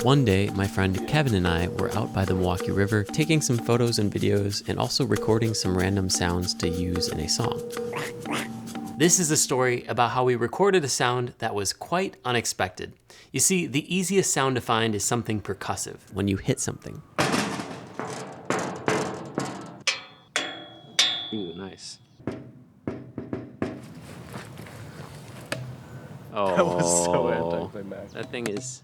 One day, my friend Kevin and I were out by the Milwaukee River taking some photos and videos and also recording some random sounds to use in a song. This is a story about how we recorded a sound that was quite unexpected. You see, the easiest sound to find is something percussive, when you hit something. Ooh, nice. Oh, That was so anticlimactic. That thing is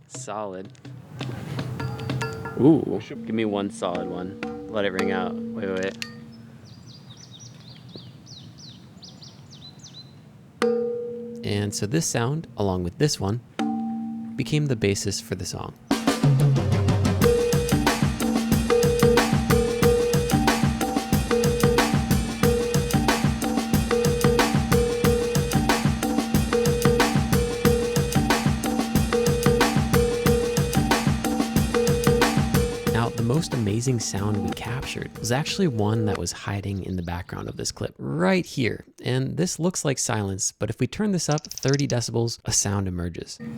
solid. Ooh, give me one solid one. Let it ring out. Wait. And so this sound, along with this one, became the basis for the song. Now, the most amazing sound we captured was actually one that was hiding in the background of this clip, right here. And this looks like silence, but if we turn this up 30 decibels, a sound emerges. It's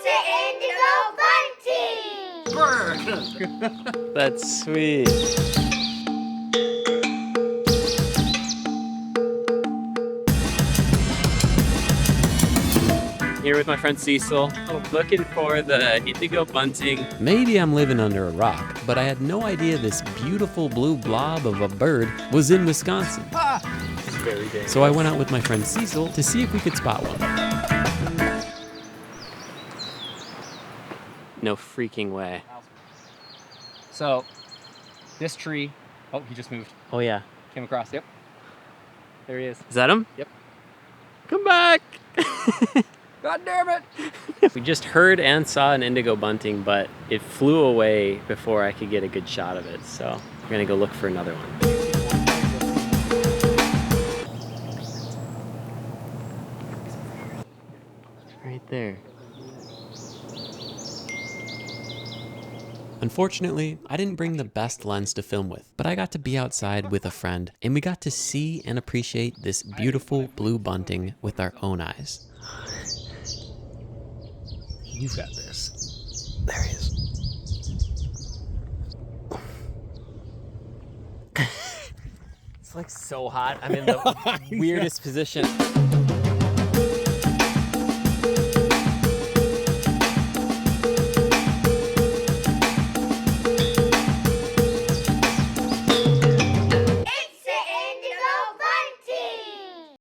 the Indigo Bunting! That's sweet. Here with my friend Cecil, looking for the Indigo Bunting. Maybe I'm living under a rock, but I had no idea this beautiful blue blob of a bird was in Wisconsin. Very dangerous. So I went out with my friend Cecil to see if we could spot one. No freaking way. So, this tree, oh, he just moved. Oh yeah. Came across, yep. There he is. Is that him? Yep. Come back! God damn it! We just heard and saw an indigo bunting, but it flew away before I could get a good shot of it. So we're gonna go look for another one. Right there. Unfortunately, I didn't bring the best lens to film with, but I got to be outside with a friend, and we got to see and appreciate this beautiful blue bunting with our own eyes. You've got this. There he is. It's like so hot. I'm in the weirdest position.